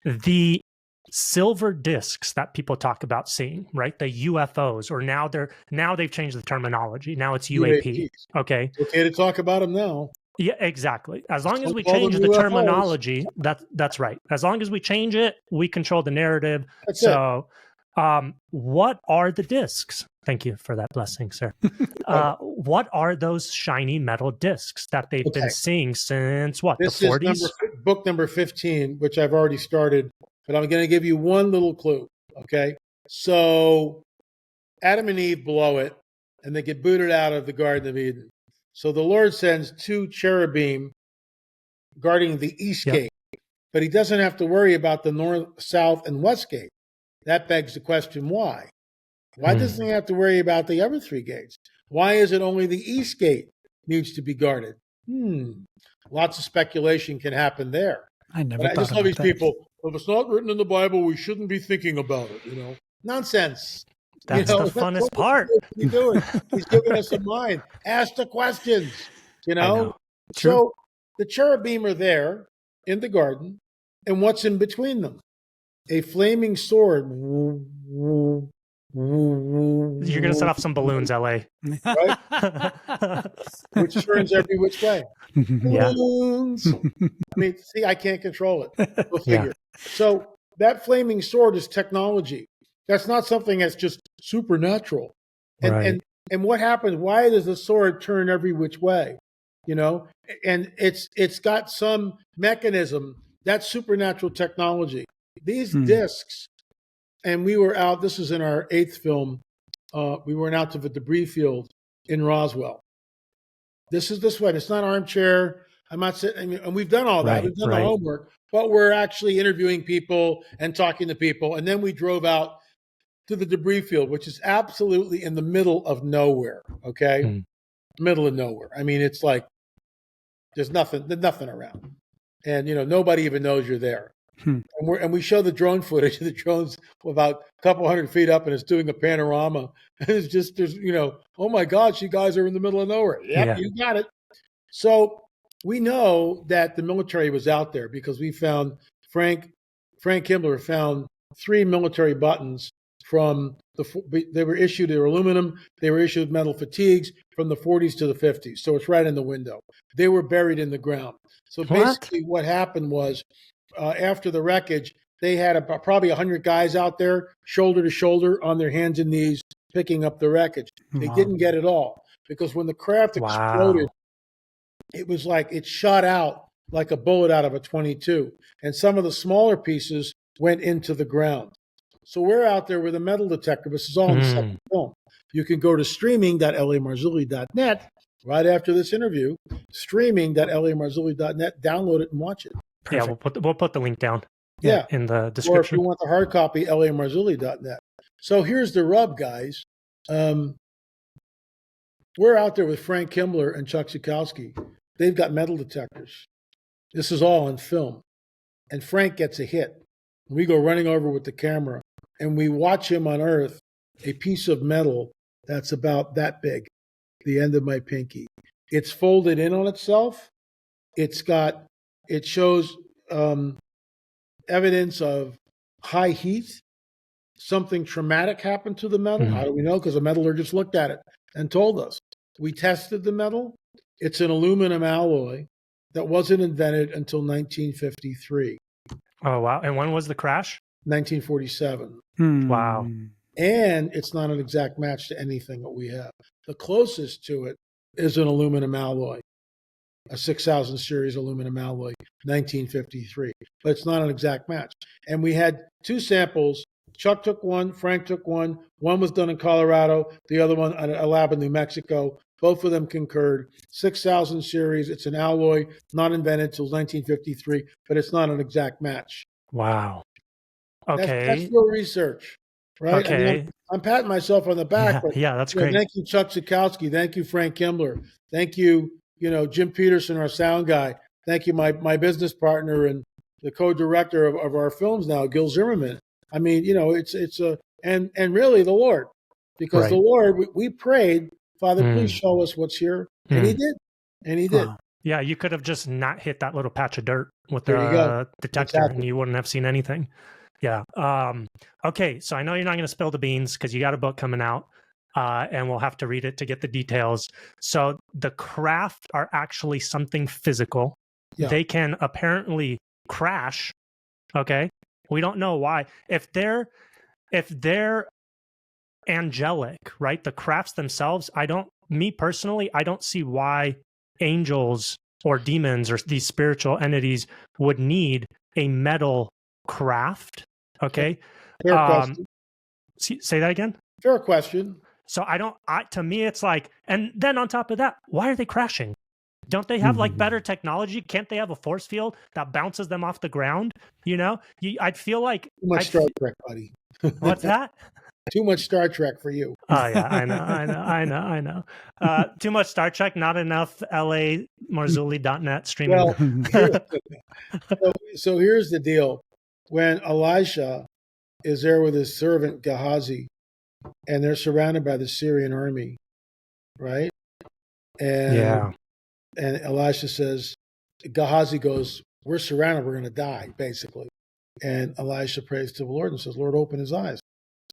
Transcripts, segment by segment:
The silver discs that people talk about seeing, right? The UFOs, or now they've changed the terminology. Now it's UAP. Okay. It's okay to talk about them now. Yeah, exactly. As long as we call them change the UFOs. terminology, that's right. As long as we change it, we control the narrative. That's it. What are the discs? Thank you for that blessing, sir. What are those shiny metal discs that they've been seeing since what, this the 40s? Is book number 15, which I've already started, but I'm going to give you one little clue. Okay. So Adam and Eve blow it and they get booted out of the Garden of Eden. So the Lord sends 2 cherubim guarding the east gate, but he doesn't have to worry about the north, south, and west gate. That begs the question, why? Why doesn't he have to worry about the other 3 gates? Why is it only the east gate needs to be guarded? Lots of speculation can happen there. I just love these people. If it's not written in the Bible, we shouldn't be thinking about it, Nonsense. That's the funnest part. He's doing. He's giving us a mind. Ask the questions, So the cherubim are there in the garden, and what's in between them? A flaming sword. You're going to set off some balloons, LA. Right? Which turns every which way. Balloons. I mean, see, I can't control it. Go figure. So that flaming sword is technology. That's not something that's just supernatural. And what happens? Why does the sword turn every which way? And it's got some mechanism. That's supernatural technology. These discs, and we were out, this is in our 8th film, we went out to the debris field in Roswell. This one. It's not armchair. I'm not sitting, and we've done all that. We've done the homework, but we're actually interviewing people and talking to people. And then we drove to the debris field, which is absolutely in the middle of nowhere. Okay. Middle of nowhere. I mean, it's like, there's nothing around. And, nobody even knows you're there. And we show the drone footage. The drone's about a couple 100 feet up and it's doing a panorama. And it's just, there's, oh my gosh, you guys are in the middle of nowhere. Yep, you got it. So we know that the military was out there because we found Frank Kimbler found 3 military buttons they were issued, they were aluminum, they were issued metal fatigues from the 40s to the 50s. So it's right in the window. They were buried in the ground. So basically what happened was, after the wreckage, they had probably 100 guys out there, shoulder to shoulder, on their hands and knees, picking up the wreckage. They didn't get it all because when the craft exploded, it was like it shot out like a bullet out of a .22, and some of the smaller pieces went into the ground. So we're out there with a metal detector. This is all in the second film. You can go to streaming.lamarzulli.net right after this interview, streaming.lamarzulli.net, download it and watch it. Perfect. Yeah, we'll put the link down. Yeah, in the description. Or if you want the hard copy, lamarzulli.net. So here's the rub, guys. We're out there with Frank Kimbler and Chuck Zukowski. They've got metal detectors. This is all on film. And Frank gets a hit. We go running over with the camera, and we watch him unearth a piece of metal that's about that big, the end of my pinky. It's folded in on itself. It shows evidence of high heat. Something traumatic happened to the metal. How do we know? Because the metallurgist looked at it and told us. We tested the metal. It's an aluminum alloy that wasn't invented until 1953. Oh, wow. And when was the crash? 1947. Wow. And it's not an exact match to anything that we have. The closest to it is an aluminum alloy, a 6000 series aluminum alloy, 1953. But it's not an exact match. And we had 2 samples. Chuck took one, Frank took one. One was done in Colorado, the other one at a lab in New Mexico. Both of them concurred. 6000 series, it's an alloy, not invented until 1953, but it's not an exact match. Wow. Okay. That's real research, right? Okay. I mean, I'm patting myself on the back. But, that's great. Thank you, Chuck Zukowski. Thank you, Frank Kimbler. Thank you, Jim Peterson, our sound guy. Thank you, my business partner and the co-director of our films now, Gil Zimmerman. I mean, and really the Lord, because the Lord, we prayed, Father, please show us what's here. And he did. And he did. Wow. Yeah, you could have just not hit that little patch of dirt with There you go. the detector, Exactly. and you wouldn't have seen anything. Yeah. Okay, so I know you're not going to spill the beans because you got a book coming out, and we'll have to read it to get the details. So the craft are actually something physical. Yeah. They can apparently crash. Okay, we don't know why. If they're angelic, right? The crafts themselves, me personally, I don't see why angels or demons or these spiritual entities would need a metal craft. Okay. Fair question. Say that again. Fair question. So to me, it's like, and then on top of that, why are they crashing? Don't they have like better technology? Can't they have a force field that bounces them off the ground? You know, I'd feel like too much Star Trek, buddy. What's that? Too much Star Trek for you. Oh yeah, I know. Too much Star Trek, not enough LA Marzulli.net streaming. Well, so here's the deal. When Elisha is there with his servant Gehazi, and they're surrounded by the Syrian army, right? And Elisha says, Gehazi goes, "We're surrounded, we're going to die," basically. And Elisha prays to the Lord and says, "Lord, open his eyes."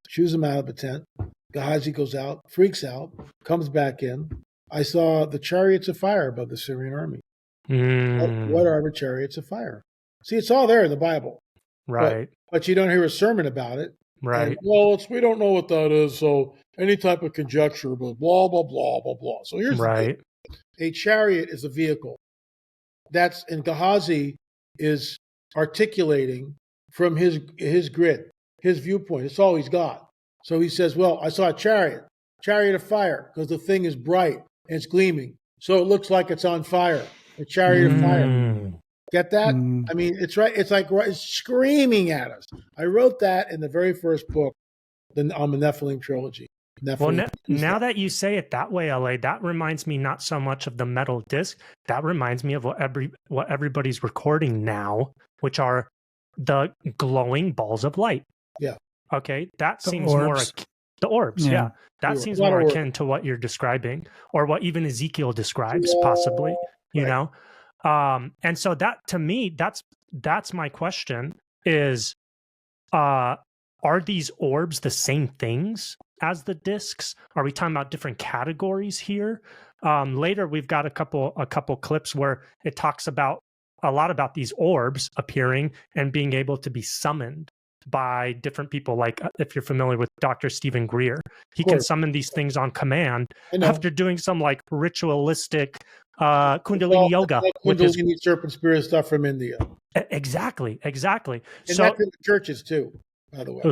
Shoos him out of the tent. Gehazi goes out, freaks out, comes back in. I saw the chariots of fire above the Syrian army. What are the chariots of fire? See, it's all there in the Bible. Right. But you don't hear a sermon about it. Right. And, well, we don't know what that is, so any type of conjecture, but blah, blah, blah, blah, blah. So here's the thing. A chariot is a vehicle. And Gehazi is articulating from his grid, his viewpoint. It's all he's got. So he says, well, I saw a chariot of fire, because the thing is bright and it's gleaming. So it looks like it's on fire. A chariot of fire. Get that? I mean, it's right. It's like it's screaming at us. I wrote that in the very first book on the Nephilim trilogy. Well, now that you say it that way, LA, that reminds me not so much of the metal disc. That reminds me of what everybody's recording now, which are the glowing balls of light. Yeah. Okay. That The seems orbs. more the orbs. Yeah. That seems more akin to what you're describing, or what even Ezekiel describes, possibly, you know? And so that, to me, that's my question is, are these orbs the same things as the discs? Are we talking about different categories here? Later, we've got a couple clips where it talks a lot about these orbs appearing and being able to be summoned by different people. Like if you're familiar with Dr. Stephen Greer, he can summon these things on command after doing some like ritualistic Kundalini yoga. Kundalini serpent spirit stuff from India. Exactly. And So that's in the churches too, by the way.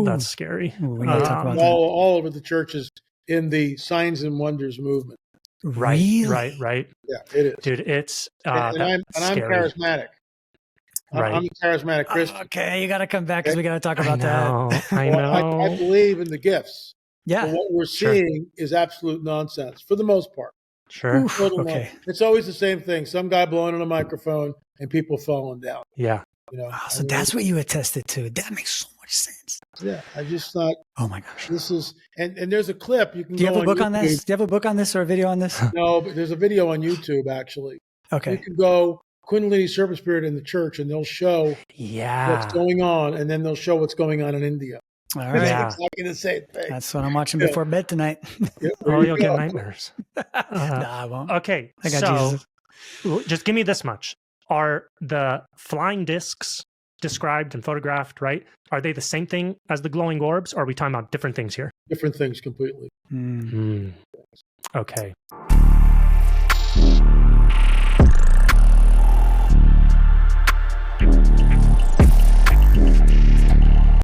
That's scary. We gotta talk about all over the churches in the Signs and Wonders movement. Right. Yeah, it is, dude. It's and I'm charismatic. Right. I'm a charismatic Christian. Okay, you got to come back because we got to talk about that. I know. I believe in the gifts. Yeah. But what we're seeing is absolute nonsense for the most part. Sure. Okay. It's always the same thing. Some guy blowing on a microphone and people falling down. Yeah. You know. Wow, so that's what you attested to. That makes so much sense. Yeah. I just thought. Oh my gosh. This is and there's a clip you can. Do you have a book YouTube. on this? Do you have a book on this or a video on this? No, but there's a video on YouTube actually. Okay. You can go Kundalini Serpent Spirit in the church, and they'll show what's going on, and then they'll show what's going on in India. All right. Yeah. It's exactly the same thing. That's what I'm watching before bed tonight. You'll get nightmares. Nah, I won't. Okay, I got Jesus. Just give me this much. Are the flying discs described and photographed, right? Are they the same thing as the glowing orbs, or are we talking about different things here? Different things completely. Okay.